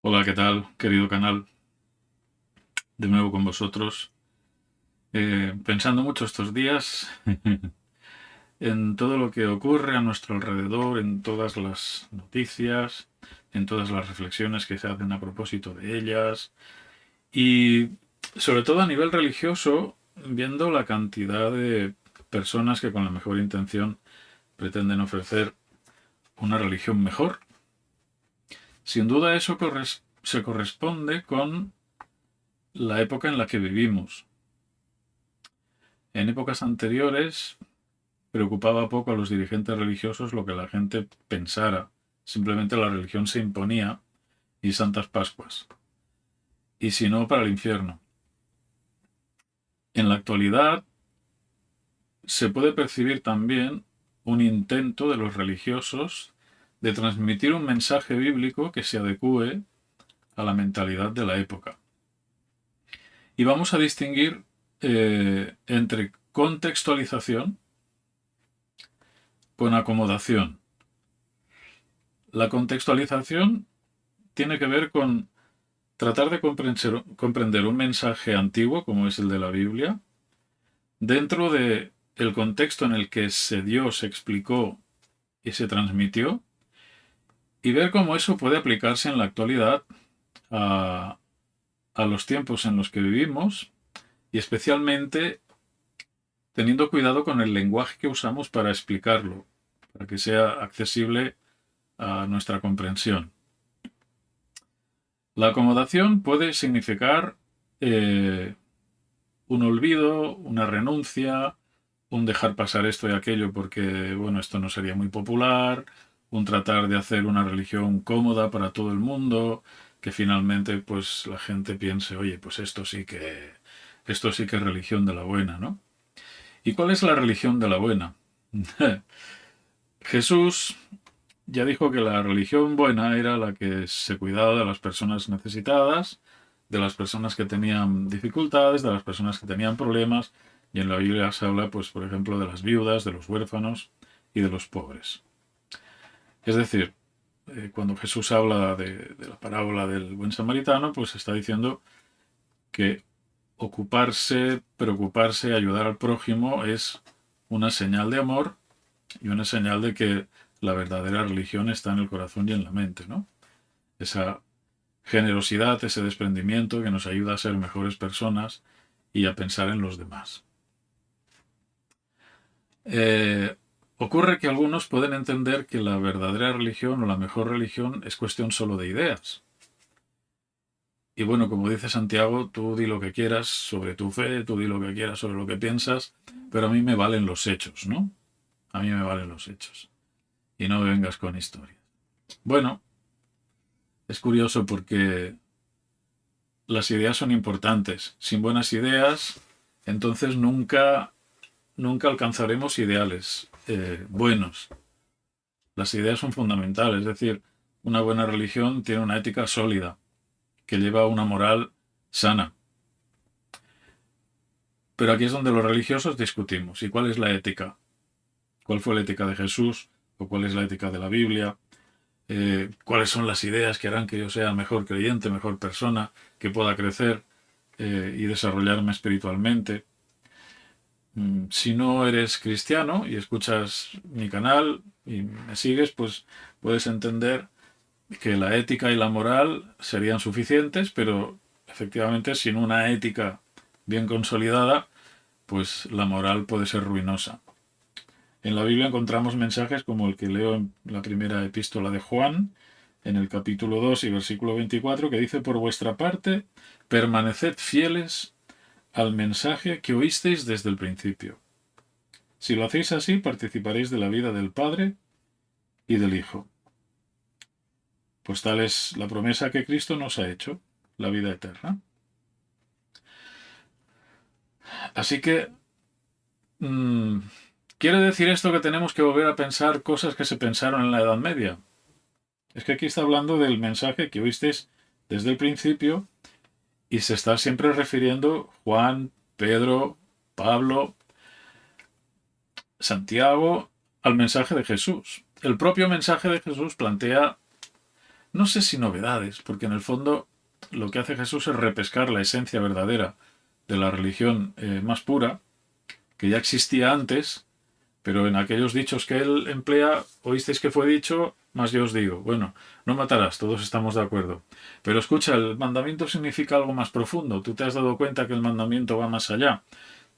Hola, ¿qué tal, querido canal? De nuevo con vosotros. Pensando mucho estos días en todo lo que ocurre a nuestro alrededor, en todas las noticias, en todas las reflexiones que se hacen a propósito de ellas y sobre todo a nivel religioso, viendo la cantidad de personas que con la mejor intención pretenden ofrecer una religión mejor. Sin duda eso se corresponde con la época en la que vivimos. En épocas anteriores preocupaba poco a los dirigentes religiosos lo que la gente pensara. Simplemente la religión se imponía y Santas Pascuas. Y si no, para el infierno. En la actualidad se puede percibir también un intento de los religiosos de transmitir un mensaje bíblico que se adecue a la mentalidad de la época. Y vamos a distinguir entre contextualización con acomodación. La contextualización tiene que ver con tratar de comprender un mensaje antiguo, como es el de la Biblia, dentro de el contexto en el que se dio, se explicó y se transmitió, y ver cómo eso puede aplicarse en la actualidad a, a los tiempos en los que vivimos, y especialmente teniendo cuidado con el lenguaje que usamos para explicarlo, para que sea accesible a nuestra comprensión. La acomodación puede significar un olvido, una renuncia, un dejar pasar esto y aquello porque, bueno, esto no sería muy popular, un tratar de hacer una religión cómoda para todo el mundo, que finalmente pues la gente piense, oye, pues esto sí que es religión de la buena, ¿no? ¿Y cuál es la religión de la buena? Jesús ya dijo que la religión buena era la que se cuidaba de las personas necesitadas, de las personas que tenían dificultades, de las personas que tenían problemas, y en la Biblia se habla, pues, por ejemplo, de las viudas, de los huérfanos y de los pobres. Es decir, cuando Jesús habla de la parábola del buen samaritano, pues está diciendo que ocuparse, preocuparse, ayudar al prójimo es una señal de amor y una señal de que la verdadera religión está en el corazón y en la mente, ¿no? Esa generosidad, ese desprendimiento que nos ayuda a ser mejores personas y a pensar en los demás. Eh, Ocurre que algunos pueden entender que la verdadera religión o la mejor religión es cuestión solo de ideas. Y bueno, como dice Santiago, tú di lo que quieras sobre tu fe, tú di lo que quieras sobre lo que piensas, pero a mí me valen los hechos, ¿no? A mí me valen los hechos. Y no me vengas con historias. Bueno, es curioso porque las ideas son importantes. Sin buenas ideas, entonces nunca alcanzaremos ideales buenos. Las ideas son fundamentales, es decir, una buena religión tiene una ética sólida, que lleva una moral sana. Pero aquí es donde los religiosos discutimos. ¿Y cuál es la ética? ¿Cuál fue la ética de Jesús? ¿O cuál es la ética de la Biblia? ¿Cuáles son las ideas que harán que yo sea mejor creyente, mejor persona, que pueda crecer y desarrollarme espiritualmente? Si no eres cristiano y escuchas mi canal y me sigues, pues puedes entender que la ética y la moral serían suficientes, pero efectivamente sin una ética bien consolidada, pues la moral puede ser ruinosa. En la Biblia encontramos mensajes como el que leo en la primera epístola de Juan, en el capítulo 2 y versículo 24, que dice, por vuestra parte, permaneced fieles al mensaje que oísteis desde el principio. Si lo hacéis así, participaréis de la vida del Padre y del Hijo. Pues tal es la promesa que Cristo nos ha hecho, la vida eterna. Así que, mmm, ¿quiere decir esto que tenemos que volver a pensar cosas que se pensaron en la Edad Media? Es que aquí está hablando del mensaje que oísteis desde el principio y se está siempre refiriendo Juan, Pedro, Pablo, Santiago al mensaje de Jesús. El propio mensaje de Jesús plantea no sé si novedades, porque en el fondo lo que hace Jesús es repescar la esencia verdadera de la religión más pura, que ya existía antes, pero en aquellos dichos que él emplea, oísteis que fue dicho, más yo os digo. Bueno, no matarás, todos estamos de acuerdo. Pero escucha, el mandamiento significa algo más profundo. Tú te has dado cuenta que el mandamiento va más allá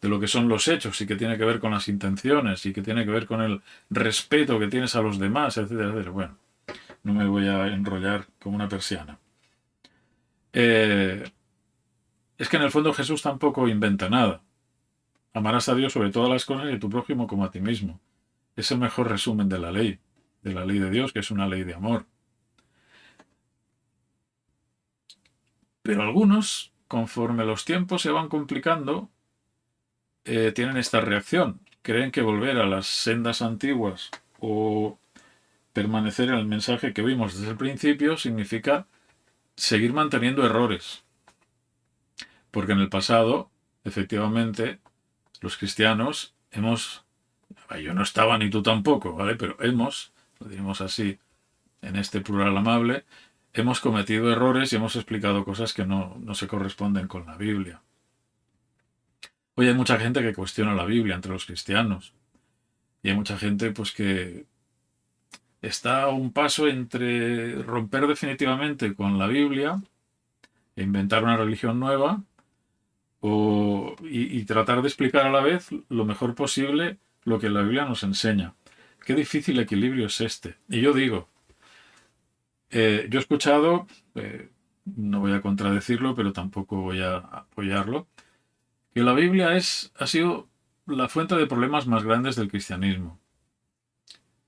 de lo que son los hechos y que tiene que ver con las intenciones y que tiene que ver con el respeto que tienes a los demás, etcétera, etcétera. Bueno, no me voy a enrollar como una persiana. Eh, es que en el fondo Jesús tampoco inventa nada. Amarás a Dios sobre todas las cosas y a tu prójimo como a ti mismo. Es el mejor resumen de la ley de Dios, que es una ley de amor. Pero algunos, conforme los tiempos se van complicando, tienen esta reacción. Creen que volver a las sendas antiguas o permanecer en el mensaje que vimos desde el principio significa seguir manteniendo errores. Porque en el pasado, efectivamente, los cristianos hemos, yo no estaba ni tú tampoco, ¿vale? Pero hemos, lo diremos así, en este plural amable, hemos cometido errores y hemos explicado cosas que no se corresponden con la Biblia. Hoy hay mucha gente que cuestiona la Biblia entre los cristianos. Y hay mucha gente pues que está a un paso entre romper definitivamente con la Biblia e inventar una religión nueva y tratar de explicar a la vez lo mejor posible lo que la Biblia nos enseña. Qué difícil equilibrio es este. Y yo digo, yo he escuchado, no voy a contradecirlo, pero tampoco voy a apoyarlo, que la Biblia ha sido la fuente de problemas más grandes del cristianismo.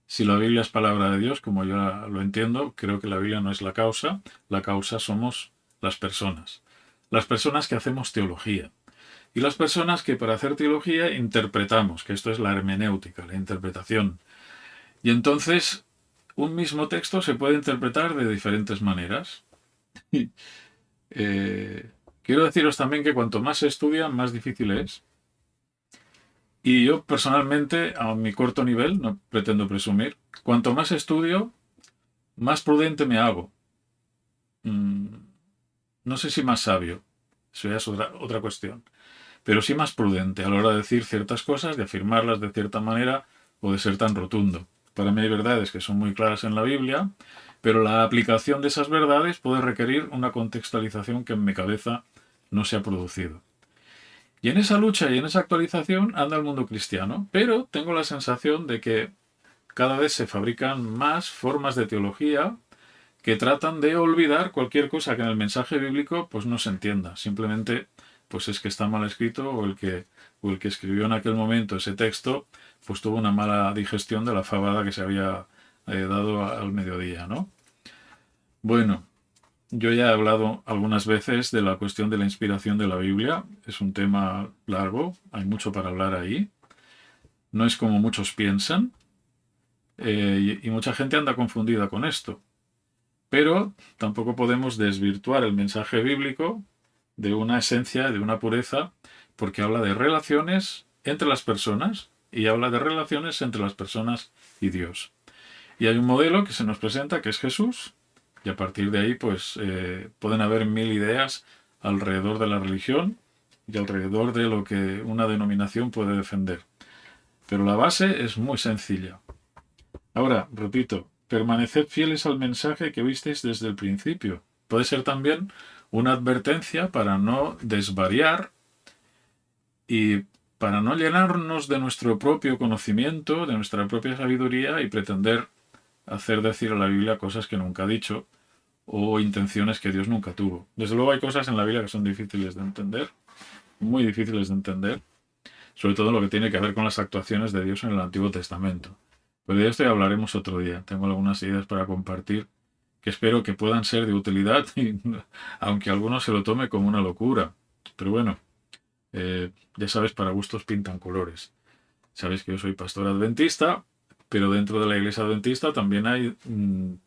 Si la Biblia es palabra de Dios, como yo lo entiendo, creo que la Biblia no es la causa somos las personas que hacemos teología. Y las personas que para hacer teología interpretamos, que esto es la hermenéutica, la interpretación. Y entonces un mismo texto se puede interpretar de diferentes maneras. Quiero deciros también que cuanto más se estudia, más difícil es. Y yo personalmente, a mi corto nivel, no pretendo presumir, cuanto más estudio, más prudente me hago. No sé si más sabio, eso ya es otra cuestión, pero sí más prudente a la hora de decir ciertas cosas, de afirmarlas de cierta manera o de ser tan rotundo. Para mí hay verdades que son muy claras en la Biblia, pero la aplicación de esas verdades puede requerir una contextualización que en mi cabeza no se ha producido. Y en esa lucha y en esa actualización anda el mundo cristiano, pero tengo la sensación de que cada vez se fabrican más formas de teología que tratan de olvidar cualquier cosa que en el mensaje bíblico pues no se entienda. Simplemente pues es que está mal escrito o el que escribió en aquel momento ese texto pues tuvo una mala digestión de la fabada que se había dado al mediodía, ¿no? Bueno, yo ya he hablado algunas veces de la cuestión de la inspiración de la Biblia. Es un tema largo, hay mucho para hablar ahí. No es como muchos piensan y mucha gente anda confundida con esto. Pero tampoco podemos desvirtuar el mensaje bíblico de una esencia, de una pureza, porque habla de relaciones entre las personas y habla de relaciones entre las personas y Dios. Y hay un modelo que se nos presenta que es Jesús, y a partir de ahí pues pueden haber mil ideas alrededor de la religión y alrededor de lo que una denominación puede defender. Pero la base es muy sencilla. Ahora, repito, permaneced fieles al mensaje que visteis desde el principio. Puede ser también una advertencia para no desvariar y para no llenarnos de nuestro propio conocimiento, de nuestra propia sabiduría y pretender hacer decir a la Biblia cosas que nunca ha dicho o intenciones que Dios nunca tuvo. Desde luego hay cosas en la Biblia que son difíciles de entender, muy difíciles de entender, sobre todo lo que tiene que ver con las actuaciones de Dios en el Antiguo Testamento. Pero de esto ya hablaremos otro día. Tengo algunas ideas para compartir que espero que puedan ser de utilidad, aunque alguno se lo tome como una locura. Pero bueno, ya sabes, para gustos pintan colores. Sabéis que yo soy pastor adventista, pero dentro de la iglesia adventista también hay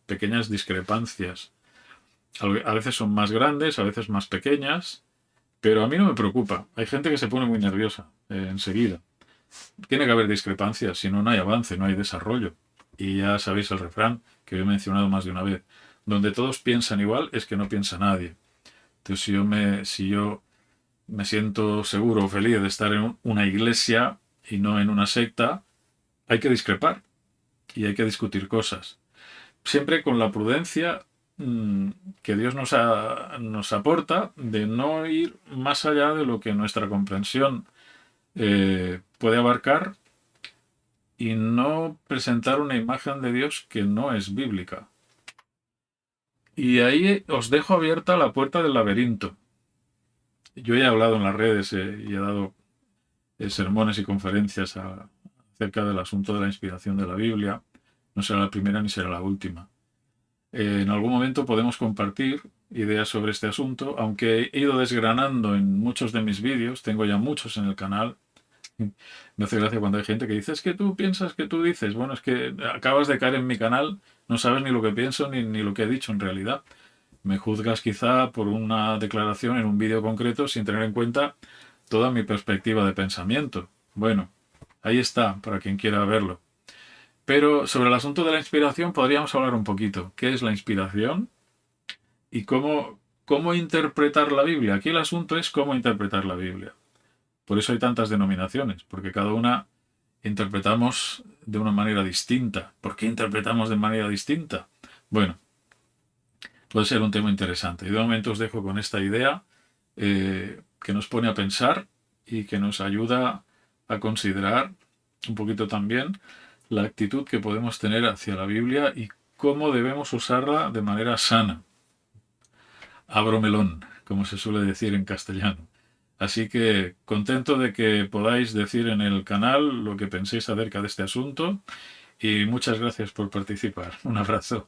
pequeñas discrepancias. A veces son más grandes, a veces más pequeñas, pero a mí no me preocupa. Hay gente que se pone muy nerviosa enseguida. Tiene que haber discrepancias, si no, no hay avance, no hay desarrollo. Y ya sabéis el refrán que he mencionado más de una vez. donde todos piensan igual, es que no piensa nadie. Entonces, si yo me siento seguro o feliz de estar en una iglesia y no en una secta, hay que discrepar y hay que discutir cosas. Siempre con la prudencia que Dios nos aporta de no ir más allá de lo que nuestra comprensión puede abarcar y no presentar una imagen de Dios que no es bíblica. Y ahí os dejo abierta la puerta del laberinto. Yo he hablado en las redes y he dado sermones y conferencias acerca del asunto de la inspiración de la Biblia. No será la primera ni será la última. En algún momento podemos compartir ideas sobre este asunto, aunque he ido desgranando en muchos de mis vídeos, tengo ya muchos en el canal. Me hace gracia cuando hay gente que dice, es que tú piensas que tú dices, bueno, es que acabas de caer en mi canal, no sabes ni lo que pienso ni lo que he dicho en realidad. Me juzgas quizá por una declaración en un vídeo concreto sin tener en cuenta toda mi perspectiva de pensamiento. Bueno, ahí está, para quien quiera verlo. Pero sobre el asunto de la inspiración podríamos hablar un poquito. ¿Qué es la inspiración? Y cómo interpretar la Biblia. Aquí el asunto es cómo interpretar la Biblia. Por eso hay tantas denominaciones, porque cada una interpretamos de una manera distinta. ¿Por qué interpretamos de manera distinta? Bueno, puede ser un tema interesante. Y de momento os dejo con esta idea que nos pone a pensar y que nos ayuda a considerar un poquito también la actitud que podemos tener hacia la Biblia y cómo debemos usarla de manera sana. Abro melón, como se suele decir en castellano. Así que contento de que podáis decir en el canal lo que penséis acerca de este asunto y muchas gracias por participar. Un abrazo.